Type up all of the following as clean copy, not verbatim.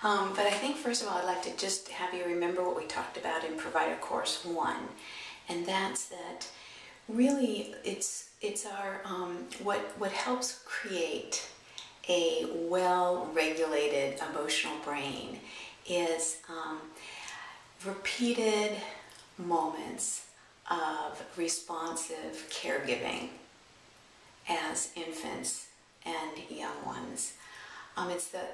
But I think first of all, I'd like to just have you remember what we talked about in Provider Course 1, and that's that really it's our what helps create a well-regulated emotional brain is repeated moments of responsive caregiving as infants and young ones.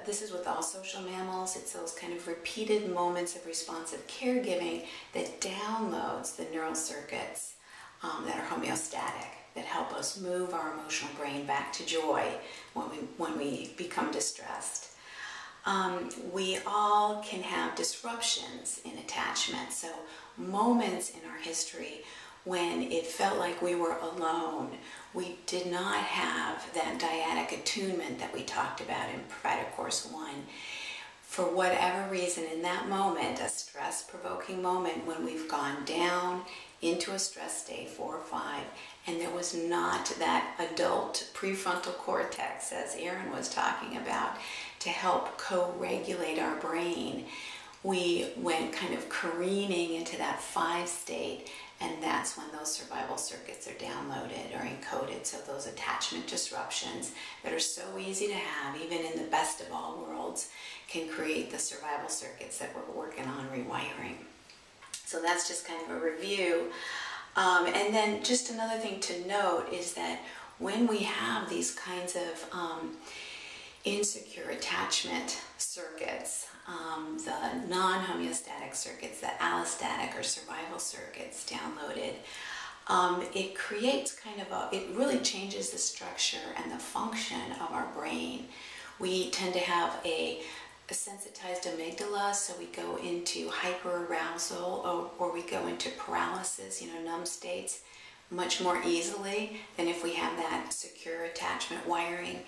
This is with all social mammals. It's those kind of repeated moments of responsive caregiving that downloads the neural circuits that are homeostatic, that help us move our emotional brain back to joy when we become distressed. We all can have disruptions in attachment. So moments in our history when it felt like we were alone, we did not have that dyadic attunement that we talked about in Provider Course 1. For whatever reason, in that moment, a stress-provoking moment when we've gone down into a stress state 4 or 5, and there was not that adult prefrontal cortex, as Erin was talking about, to help co-regulate our brain, we went kind of careening into that 5 state, and that's when those survival circuits are downloaded or encoded. So those attachment disruptions that are so easy to have, even in the best of all worlds, can create the survival circuits that we're working on rewiring. So that's just kind of a review. And then just another thing to note is that when we have these kinds of insecure attachment circuits, the non-homeostatic circuits, the allostatic or survival circuits downloaded, it creates kind of it really changes the structure and the function of our brain. We tend to have a sensitized amygdala, so we go into hyperarousal or we go into paralysis, numb states, much more easily than if we have that secure attachment wiring.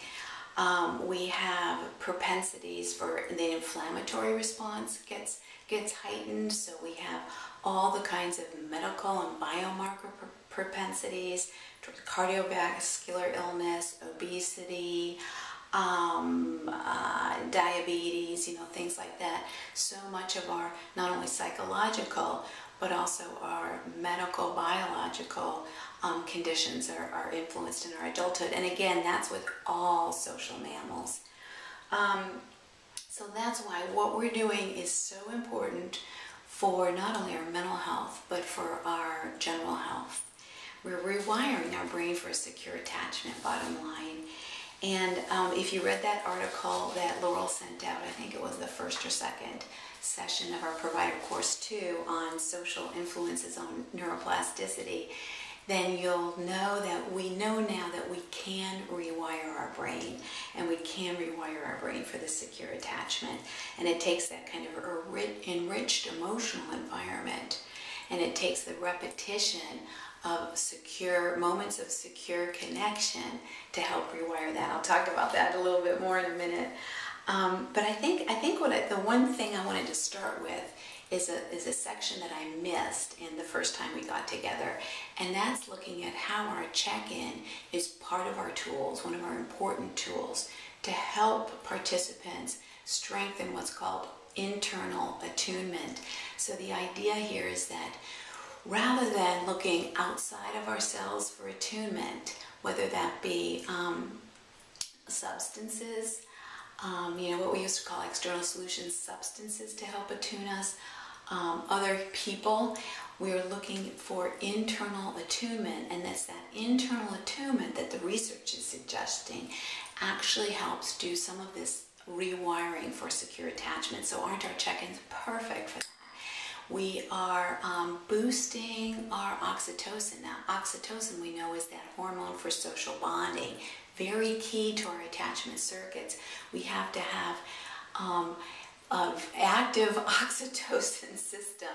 We have propensities for the inflammatory response gets heightened, so we have all the kinds of medical and biomarker propensities, cardiovascular illness, obesity, diabetes, things like that. So much of our not only psychological but also our medical, biological conditions are influenced in our adulthood. And again, that's with all social mammals. So that's why what we're doing is so important for not only our mental health, but for our general health. We're rewiring our brain for a secure attachment, bottom line. And if you read that article that Laurel sent out, I think it was the first or second session of our Provider Course 2 on social influences on neuroplasticity, then you'll know that we know now that we can rewire our brain, and we can rewire our brain for the secure attachment. And it takes that kind of enriched emotional environment, and it takes the repetition of secure moments of secure connection to help rewire that. I'll talk about that a little bit more in a minute. But I think the one thing I wanted to start with is a section that I missed in the first time we got together, and that's looking at how our check-in is part of our tools, one of our important tools, to help participants strengthen what's called internal attunement. So the idea here is that rather than looking outside of ourselves for attunement, whether that be substances, what we used to call external solutions, substances to help attune us, other people, we're looking for internal attunement, and that's that internal attunement that the research is suggesting actually helps do some of this rewiring for secure attachment. So aren't our check-ins perfect for that? We are boosting our oxytocin. Now, oxytocin, we know, is that hormone for social bonding, very key to our attachment circuits. We have to have an active oxytocin system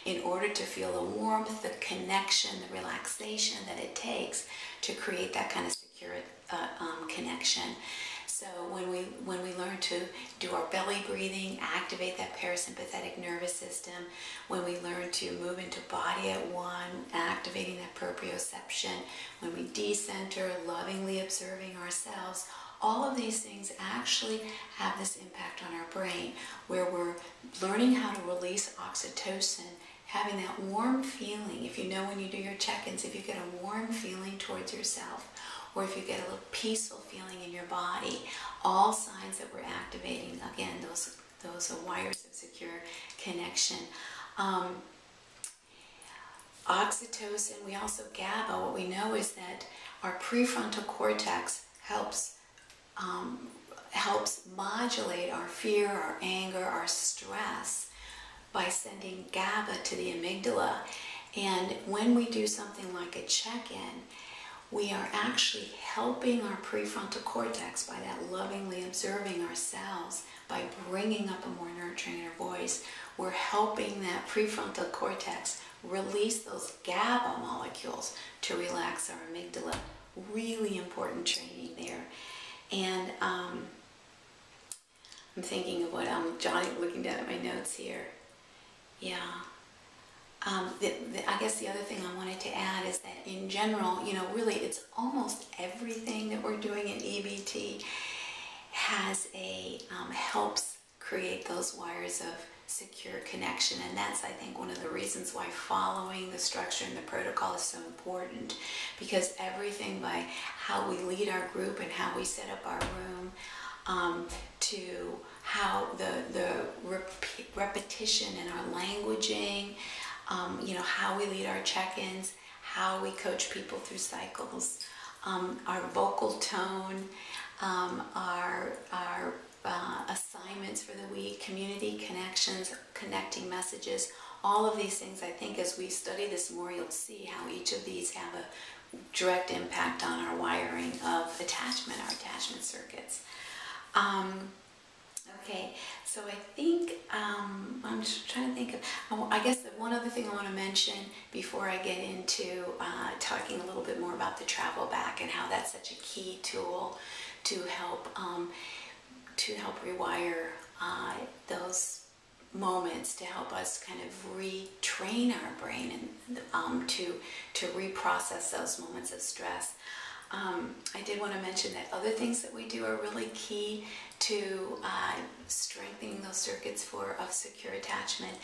in order to feel the warmth, the connection, the relaxation that it takes to create that kind of secure connection. So when we learn to do our belly breathing, activate that parasympathetic nervous system, when we learn to move into body at one, activating that proprioception, when we decenter, lovingly observing ourselves, All of these things actually have this impact on our brain, where we're learning how to release oxytocin, having that warm feeling. If you know, when you do your check-ins, if you get a warm feeling towards yourself, or if you get a little peaceful feeling in your body, all signs that we're activating, again, those wires of secure connection. Oxytocin, we also GABA. What we know is that our prefrontal cortex helps modulate our fear, our anger, our stress by sending GABA to the amygdala. And when we do something like a check-in, we are actually helping our prefrontal cortex by that lovingly observing ourselves, by bringing up a more nurturing inner voice. We're helping that prefrontal cortex release those GABA molecules to relax our amygdala. Really important training there. And I'm thinking of what Johnny, looking down at my notes here. Yeah. I guess the other thing I wanted to add is that in general, you know, really it's almost everything that we're doing in EBT has helps create those wires of secure connection. And that's, I think, one of the reasons why following the structure and the protocol is so important, because everything, by how we lead our group and how we set up our room, to how the repetition in our languaging, you know, how we lead our check-ins, how we coach people through cycles, our vocal tone, our assignments for the week, community connections, connecting messages, all of these things. I think as we study this more, you'll see how each of these have a direct impact on our wiring of attachment, our attachment circuits. Okay, so I think, I'm just trying to think of, I guess that one other thing I want to mention before I get into talking a little bit more about the travel back and how that's such a key tool to help rewire those moments, to help us kind of retrain our brain and to reprocess those moments of stress. I did want to mention that other things that we do are really key to strengthening those circuits of secure attachment.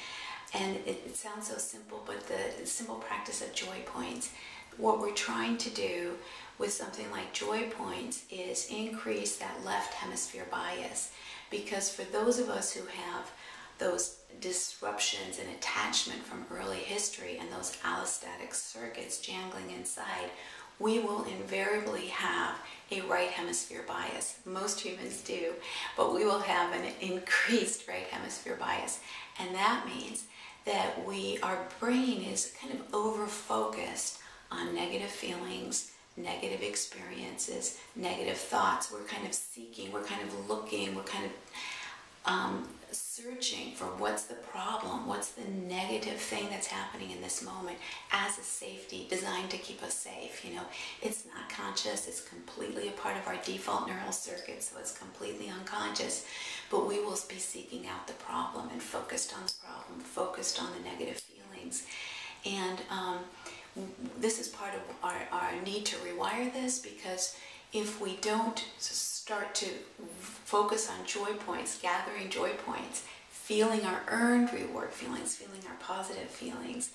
And it sounds so simple, but the simple practice of joy points. What we're trying to do with something like joy points is increase that left hemisphere bias. Because for those of us who have those disruptions in attachment from early history and those allostatic circuits jangling inside, we will invariably have a right hemisphere bias. Most humans do, but we will have an increased right hemisphere bias. And that means that our brain is kind of over-focused on negative feelings, negative experiences, negative thoughts. We're kind of seeking, we're kind of looking, we're kind of searching for what's the problem, what's the negative thing that's happening in this moment as a safety, designed to keep us safe. You know, it's not conscious, it's completely a part of our default neural circuit, so it's completely unconscious, but we will be seeking out the problem and focused on the problem, focused on the negative feelings. And this is part of our need to rewire this, because if we don't start to focus on joy points, gathering joy points, feeling our earned reward feelings, feeling our positive feelings,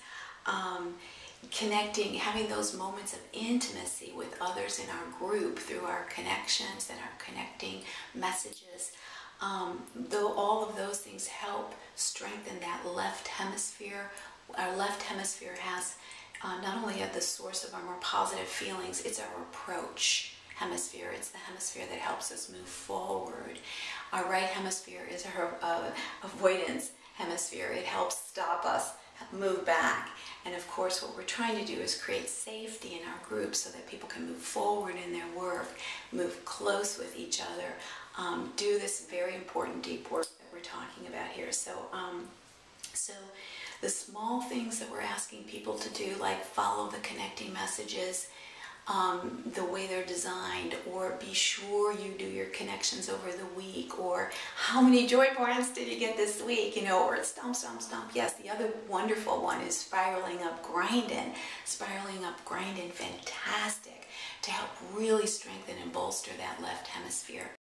connecting, having those moments of intimacy with others in our group through our connections and our connecting messages, though all of those things help strengthen that left hemisphere. Our left hemisphere has not only at the source of our more positive feelings, it's our approach hemisphere. It's the hemisphere that helps us move forward. Our right hemisphere is our avoidance hemisphere. It helps stop us, move back. And of course, what we're trying to do is create safety in our group so that people can move forward in their work, move close with each other, do this very important deep work that we're talking about here. So the small things that we're asking people to do, like follow the connecting messages, the way they're designed, or be sure you do your connections over the week, or how many joy points did you get this week, you know, or stomp, stomp, stomp. Yes, the other wonderful one is spiraling up, grinding. Spiraling up, grinding, fantastic, to help really strengthen and bolster that left hemisphere.